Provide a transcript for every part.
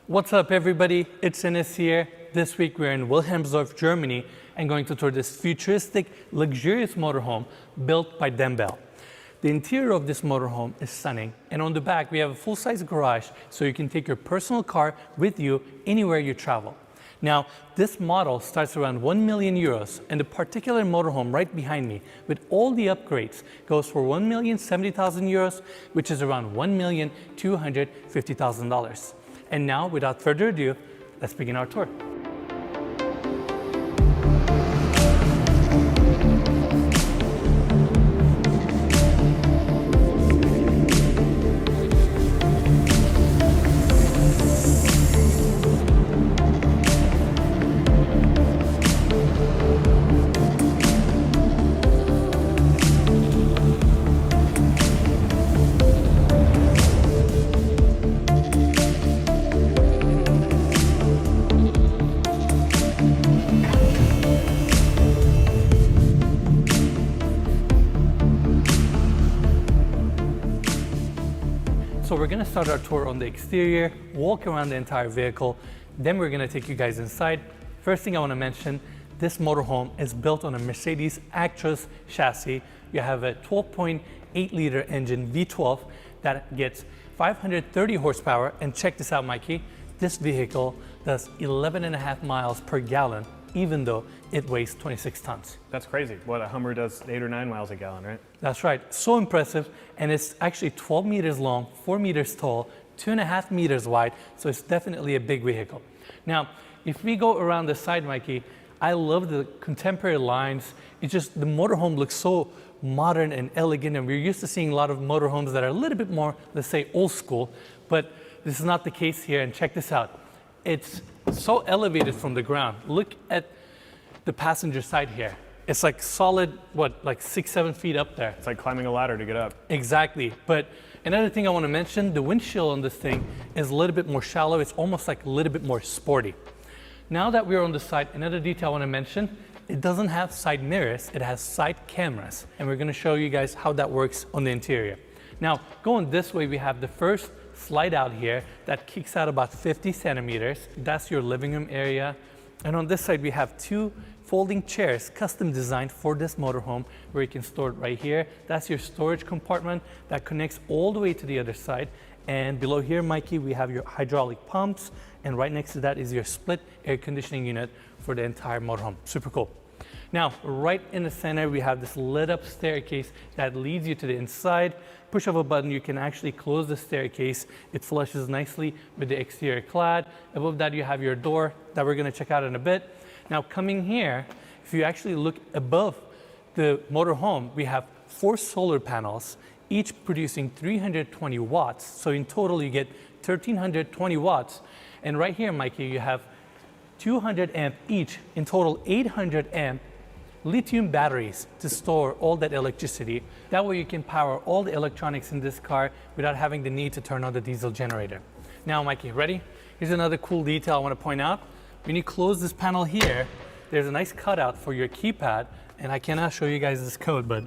What's up, everybody? It's Enes here. This week we're in Wilhelmsdorf, Germany, and going to tour this futuristic, luxurious motorhome built by Dembell. The interior of this motorhome is stunning, and on the back we have a full-size garage so you can take your personal car with you anywhere you travel. Now, this model starts around 1 million euros, and the particular motorhome right behind me, with all the upgrades, goes for 1,070,000 euros, which is around $1,250,000. And now, without further ado, let's begin our tour. So we're gonna start our tour on the exterior, walk around the entire vehicle, then we're gonna take you guys inside. First thing I wanna mention, this motorhome is built on a Mercedes Actros chassis. You have a 12.8 liter engine V12 that gets 530 horsepower, and check this out, Mikey. This vehicle does 11.5 miles per gallon, even though it weighs 26 tons. That's crazy. What, a Hummer does 8 or 9 miles a gallon, right? That's right. So impressive. And it's actually 12 meters long, 4 meters tall, 2.5 meters wide. So it's definitely a big vehicle. Now, if we go around the side, Mikey, I love the contemporary lines. It's just the motorhome looks so modern and elegant. And we're used to seeing a lot of motorhomes that are a little bit more, let's say, old school. But this is not the case here. And check this out. It's so elevated from the ground. Look at the passenger side here. It's like solid, what, like 6-7 feet up there. It's like climbing a ladder to get up. Exactly. But another thing I want to mention, the windshield on this thing is a little bit more shallow. It's almost like a little bit more sporty. Now that we're on the side, another detail I want to mention, it doesn't have side mirrors, it has side cameras. And we're going to show you guys how that works on the interior. Now, going this way, we have the first slide out here that kicks out about 50 centimeters. That's your living room area. And on this side, we have two folding chairs, custom designed for this motorhome, where you can store it right here. That's your storage compartment that connects all the way to the other side. And below here, Mikey, we have your hydraulic pumps. And right next to that is your split air conditioning unit for the entire motorhome. Super cool. Now, right in the center, we have this lit up staircase that leads you to the inside. Push of a button, you can actually close the staircase. It flushes nicely with the exterior clad. Above that, you have your door that we're gonna check out in a bit. Now, coming here, if you actually look above the motorhome, we have 4 solar panels, each producing 320 watts. So in total, you get 1,320 watts. And right here, Mikey, you have 200 amp each, in total 800 amp lithium batteries to store all that electricity. That way you can power all the electronics in this car without having the need to turn on the diesel generator. Now, Mikey, ready? Here's another cool detail I want to point out. When you close this panel here, there's a nice cutout for your keypad, and I cannot show you guys this code, but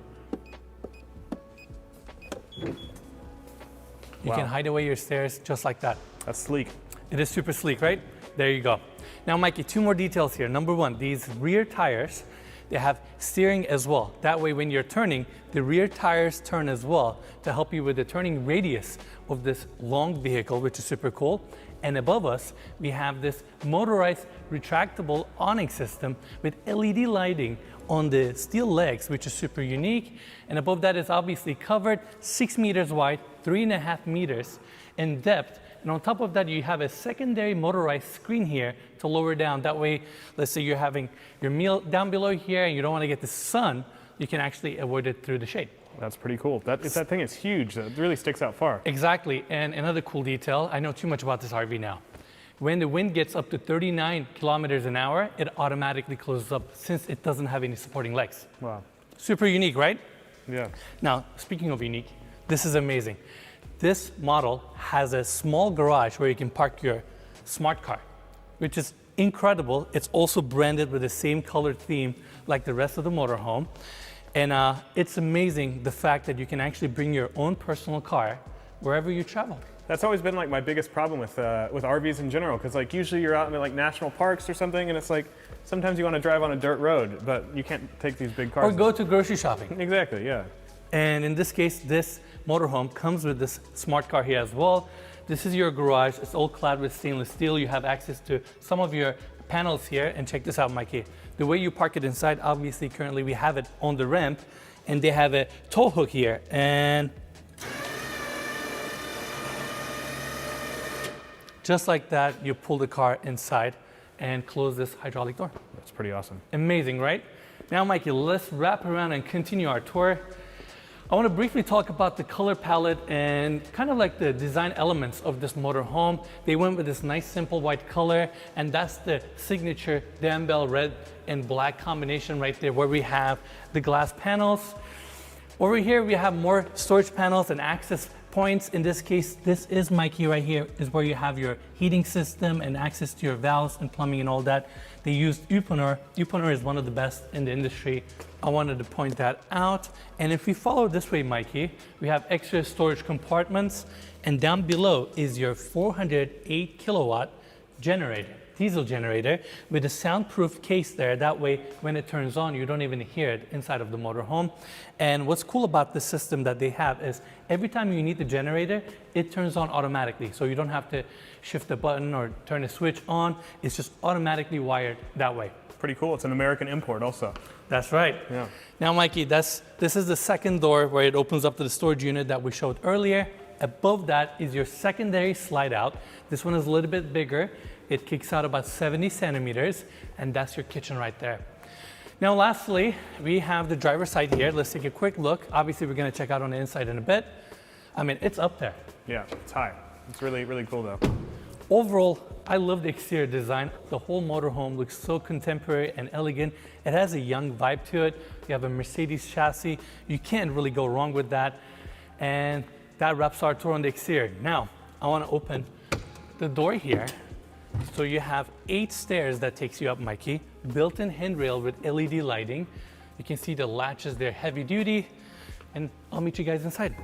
you can hide away your stairs just like that. That's sleek. It is super sleek, right? There you go. Now, Mikey, 2 more details here. Number 1, these rear tires, they have steering as well. That way, when you're turning, the rear tires turn as well to help you with the turning radius of this long vehicle, which is super cool. And above us, we have this motorized retractable awning system with LED lighting on the steel legs, which is super unique. And above that is obviously covered, 6 meters wide, 3.5 meters in depth. And on top of that, you have a secondary motorized screen here to lower down. That way, let's say you're having your meal down below here and you don't want to get the sun, you can actually avoid it through the shade. That's pretty cool. That thing is huge. It really sticks out far. Exactly. And another cool detail, I know too much about this RV now. When the wind gets up to 39 kilometers an hour, it automatically closes up since it doesn't have any supporting legs. Wow. Super unique, right? Yeah. Now, speaking of unique, this is amazing. This model has a small garage where you can park your smart car, which is incredible. It's also branded with the same color theme like the rest of the motorhome. And it's amazing the fact that you can actually bring your own personal car wherever you travel. That's always been like my biggest problem with RVs in general, because like usually you're out in like national parks or something, and it's like sometimes you want to drive on a dirt road, but you can't take these big cars. Or go to grocery shopping. Exactly, yeah. And in this case, this motorhome comes with this smart car here as well. This is your garage. It's all clad with stainless steel. You have access to some of your panels here. And check this out, Mikey. The way you park it inside, obviously currently we have it on the ramp, and they have a tow hook here. And just like that, you pull the car inside and close this hydraulic door. That's pretty awesome. Amazing, right? Now, Mikey, let's wrap around and continue our tour. I want to briefly talk about the color palette and kind of like the design elements of this motorhome. They went with this nice simple white color, and that's the signature dembell red and black combination right there, where we have the glass panels. Over here we have more storage panels and access points. In this case, this is, Mikey, right here is where you have your heating system and access to your valves and plumbing and all that. They used Uponor. Uponor is one of the best in the industry. I wanted to point that out. And if we follow this way, Mikey, we have extra storage compartments, and down below is your 408 kilowatt generator, diesel generator, with a soundproof case there. That way, when it turns on, you don't even hear it inside of the motorhome. And what's cool about this system that they have is every time you need the generator, it turns on automatically. So you don't have to shift the button or turn a switch on. It's just automatically wired that way. Pretty cool. It's an American import also. That's right. Yeah. Now, Mikey, this is the second door where it opens up to the storage unit that we showed earlier. Above that is your secondary slide out. This one is a little bit bigger. It kicks out about 70 centimeters, and that's your kitchen right there. Now, lastly, we have the driver's side here. Let's take a quick look. Obviously, we're going to check out on the inside in a bit. I mean, it's up there. Yeah, it's high. It's really, really cool though. Overall, I love the exterior design. The whole motorhome looks so contemporary and elegant. It has a young vibe to it. You have a Mercedes chassis. You can't really go wrong with that. And that wraps our tour on the exterior. Now, I want to open the door here. So you have 8 stairs that takes you up, Mikey. Built-in handrail with LED lighting. You can see the latches, they're heavy duty. And I'll meet you guys inside.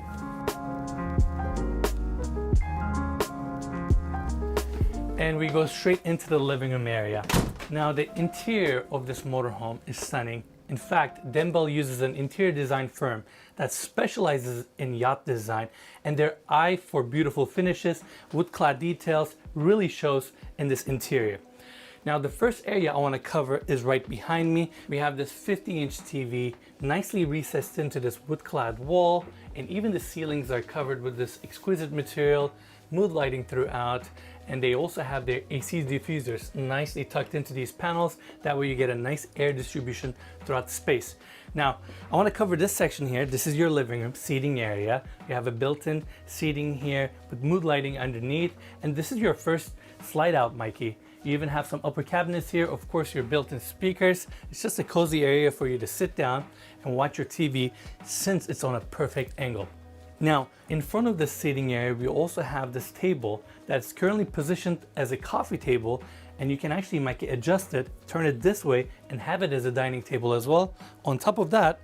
And we go straight into the living room area. Now, the interior of this motorhome is stunning. In fact, Dembell uses an interior design firm that specializes in yacht design, and their eye for beautiful finishes, wood-clad details really shows in this interior. Now, the first area I want to cover is right behind me. We have this 50-inch TV, nicely recessed into this wood-clad wall, and even the ceilings are covered with this exquisite material, mood lighting throughout, and they also have their AC diffusers nicely tucked into these panels. That way you get a nice air distribution throughout the space. Now, I want to cover this section here. This is your living room seating area. You have a built-in seating here with mood lighting underneath, and this is your first slide out, Mikey. You even have some upper cabinets here, of course your built-in speakers. It's just a cozy area for you to sit down and watch your TV since it's on a perfect angle. Now, in front of the seating area, we also have this table that's currently positioned as a coffee table, and you can actually make it adjust it, turn it this way, and have it as a dining table as well. On top of that,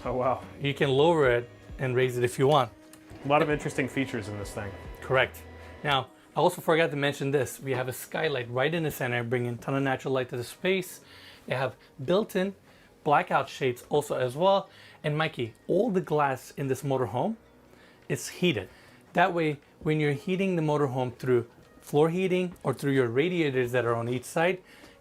oh wow, you can lower it and raise it if you want. A lot of interesting features in this thing. Correct. Now, I also forgot to mention this. We have a skylight right in the center, bringing a ton of natural light to the space. They have built-in blackout shades also as well. And Mikey, all the glass in this motorhome is heated. That way, when you're heating the motorhome through floor heating or through your radiators that are on each side,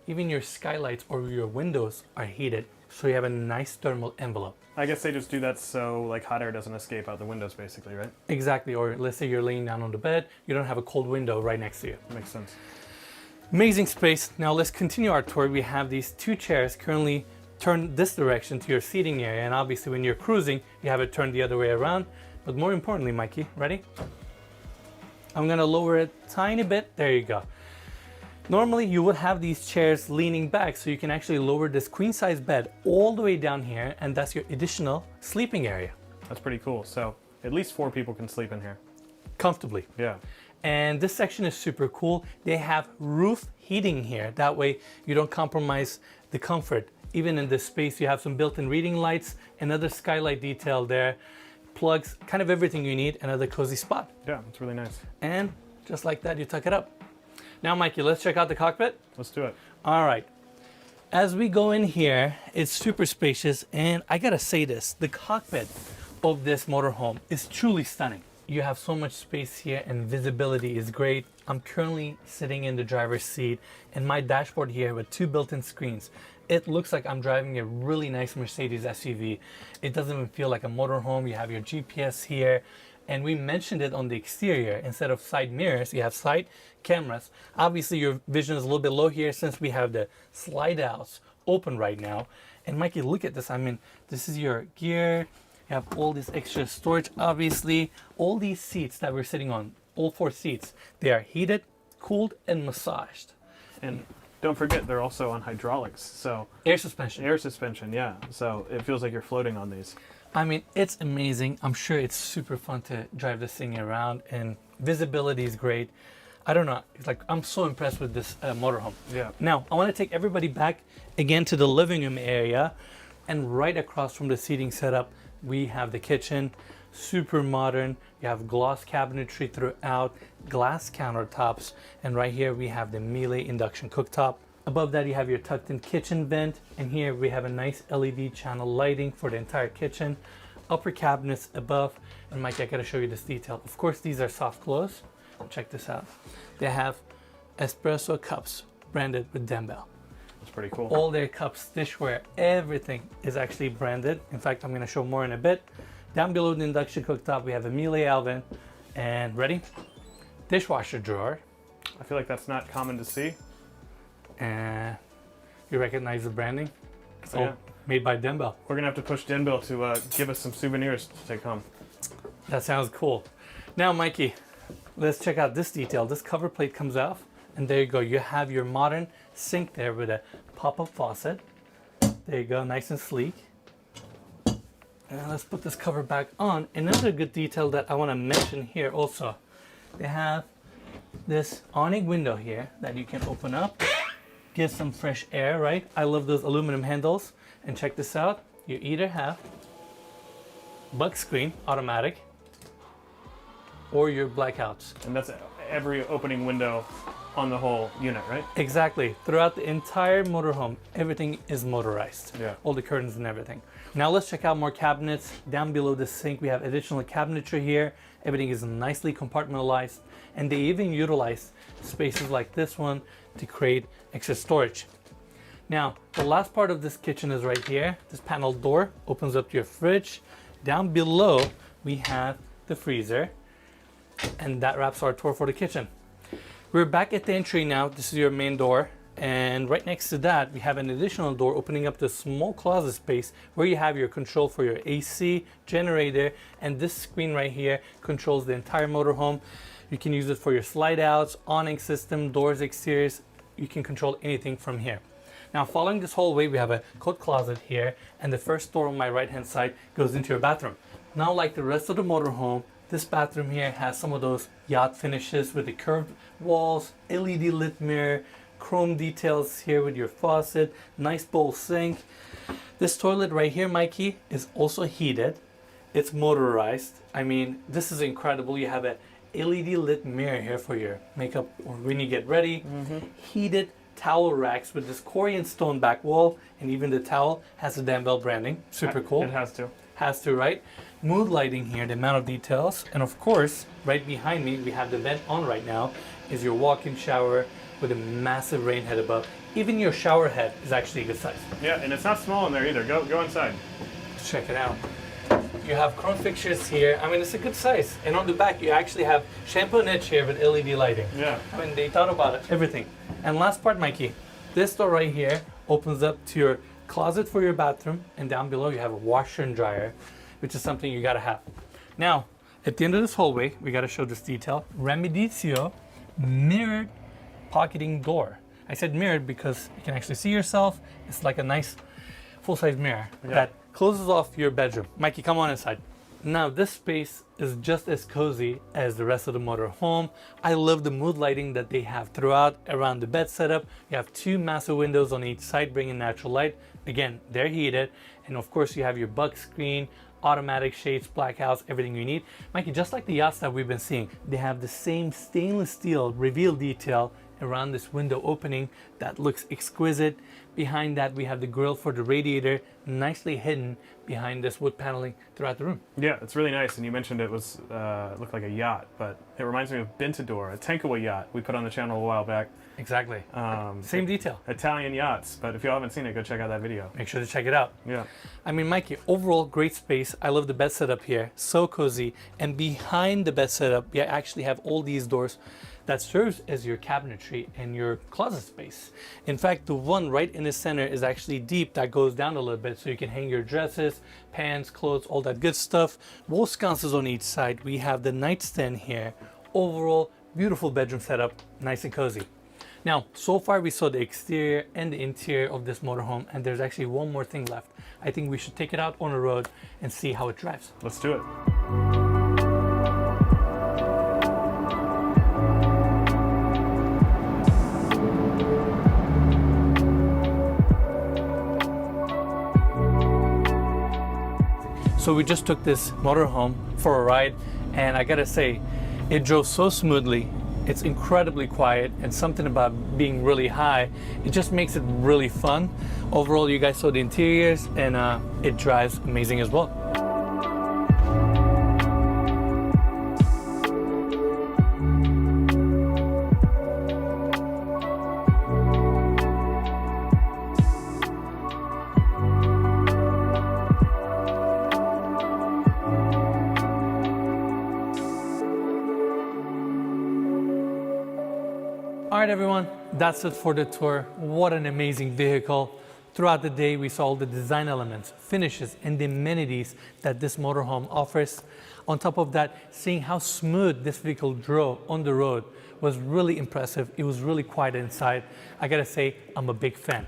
even your skylights or your windows are heated. So you have a nice thermal envelope. I guess they just do that so like hot air doesn't escape out the windows basically, right? Exactly, or let's say you're laying down on the bed, you don't have a cold window right next to you. Makes sense. Amazing space. Now let's continue our tour. We have these 2 chairs currently turned this direction to your seating area, and obviously when you're cruising, you have it turned the other way around. But more importantly, Mikey, ready? I'm gonna lower it a tiny bit. There you go. Normally you would have these chairs leaning back, so you can actually lower this queen size bed all the way down here, and that's your additional sleeping area. That's pretty cool. So at least 4 people can sleep in here. Comfortably. Yeah. And this section is super cool. They have roof heating here. That way you don't compromise the comfort. Even in this space, you have some built-in reading lights, another skylight detail there. plugs, kind of everything you need. Another cozy spot. Yeah, it's really nice. And just like that, you tuck it up. Now, Mikey, let's check out the cockpit. Let's do it. All right. As we go in here, it's super spacious, and I gotta say this, the cockpit of this motorhome is truly stunning. You have so much space here and visibility is great. I'm currently sitting in the driver's seat and my dashboard here with 2 built-in screens. It looks like I'm driving a really nice Mercedes SUV. It doesn't even feel like a motorhome. You have your GPS here, and we mentioned it on the exterior. Instead of side mirrors, you have side cameras. Obviously your vision is a little bit low here since we have the slide outs open right now. And Mikey, look at this. I mean, this is your gear. You have all this extra storage. Obviously, all these seats that we're sitting on, all 4 seats, they are heated, cooled, and massaged. And don't forget, they're also on hydraulics. So Air suspension. air suspension, yeah. So it feels like you're floating on these. I mean, it's amazing. I'm sure it's super fun to drive this thing around, and visibility is great. I don't know. It's like, I'm so impressed with this motorhome. Yeah. Now, I want to take everybody back again to the living room area, and right across from the seating setup, we have the kitchen, super modern. You have gloss cabinetry throughout, glass countertops, and right here we have the Miele induction cooktop. Above that you have your tucked in kitchen vent, and here we have a nice LED channel lighting for the entire kitchen. Upper cabinets above, and Mike, I gotta show you this detail. Of course, these are soft close. Check this out. They have espresso cups branded with dembell. That's pretty cool. All their cups, dishware, everything is actually branded. In fact, I'm gonna show more in a bit. Down below the induction cooktop, we have a Miele oven, and ready? Dishwasher drawer. I feel like that's not common to see. And you recognize the branding? It's all Yeah. made by dembell. We're gonna have to push Denbill to give us some souvenirs to take home. That sounds cool. Now, Mikey, let's check out this detail. This cover plate comes off, and there you go. You have your modern sink there with a pop-up faucet. There you go, nice and sleek. And let's put this cover back on. Another good detail that I want to mention here also, they have this awning window here that you can open up, get some fresh air, right? I love those aluminum handles. And check this out, you either have bug screen, automatic, or your blackouts. And that's every opening window on the whole unit, right? Exactly. Throughout the entire motorhome, everything is motorized. Yeah. All the curtains and everything. Now let's check out more cabinets. Down below the sink, we have additional cabinetry here. Everything is nicely compartmentalized, and they even utilize spaces like this one to create extra storage. Now, the last part of this kitchen is right here. This panel door opens up to your fridge. Down below, we have the freezer, and that wraps our tour for the kitchen. We're back at the entry now. This is your main door, and right next to that we have an additional door opening up to a small closet space where you have your control for your AC, generator, and this screen right here controls the entire motorhome. You can use it for your slide outs, awning system, doors, exteriors. You can control anything from here. Now, following this hallway, we have a coat closet here, and the first door on my right hand side goes into your bathroom. Now, like the rest of the motorhome, this bathroom here has some of those yacht finishes with the curved walls, LED lit mirror, chrome details here with your faucet, nice bowl sink. This toilet right here, Mikey, is also heated. It's motorized. I mean, this is incredible. You have a LED lit mirror here for your makeup or when you get ready. Heated towel racks with this Corian stone back wall, and even the towel has the dembell branding. Super cool. It has to. Has to, right? Mood lighting here, the amount of details. And of course, right behind me, we have the vent on right now, is your walk-in shower with a massive rain head above. Even your shower head is actually a good size. Yeah, and it's not small in there either. Go inside. Let's check it out. You have chrome fixtures here. I mean, it's a good size. And on the back, you actually have shampoo niche here with LED lighting. Yeah. I mean, they thought about it, everything. And last part, Mikey, this door right here opens up to your closet for your bathroom, and down below you have a washer and dryer, which is something you gotta have. Now, at the end of this hallway, we gotta show this detail. Remedizio mirrored pocketing door. I said mirrored because you can actually see yourself. It's like a nice full-size mirror that closes off your bedroom. Mikey, come on inside. Now, this space is just as cozy as the rest of the motorhome. I love the mood lighting that they have throughout around the bed setup. You have 2 massive windows on each side bringing natural light. Again, they're heated. And of course, you have your bug screen, automatic shades, black house, everything you need. Mikey, just like the yachts that we've been seeing, they have the same stainless steel reveal detail around this window opening that looks exquisite. Behind that, we have the grill for the radiator, nicely hidden behind this wood paneling throughout the room. Yeah, it's really nice. And you mentioned it was looked like a yacht, but it reminds me of Bintador, a Tankaway yacht we put on the channel a while back. Exactly. Same detail. Italian yachts, but if you haven't seen it, go check out that video. Make sure to check it out. Yeah. I mean, Mikey, overall great space. I love the bed setup here, so cozy. And behind the bed setup, you actually have all these doors that serves as your cabinetry and your closet space. In fact, the one right in the center is actually deep that goes down a little bit so you can hang your dresses, pants, clothes, all that good stuff. Wall sconces on each side. We have the nightstand here. Overall, beautiful bedroom setup, nice and cozy. Now, so far we saw the exterior and the interior of this motorhome, and there's actually one more thing left. I think we should take it out on the road and see how it drives. Let's do it. So we just took this motorhome for a ride, and I gotta say, it drove so smoothly. It's incredibly quiet, and something about being really high, it just makes it really fun. Overall, you guys saw the interiors, and it drives amazing as well. All right, everyone, that's it for the tour. What an amazing vehicle. Throughout the day, we saw all the design elements, finishes, and the amenities that this motorhome offers. On top of that, seeing how smooth this vehicle drove on the road was really impressive. It was really quiet inside. I gotta say, I'm a big fan.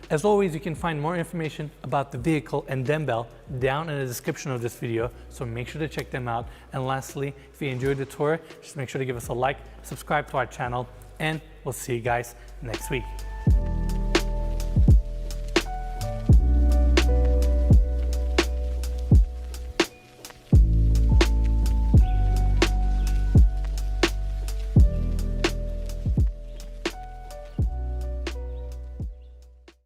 As always, you can find more information about the vehicle and dembell down in the description of this video, so make sure to check them out. And lastly, if you enjoyed the tour, just make sure to give us a like, subscribe to our channel, and we'll see you guys next week.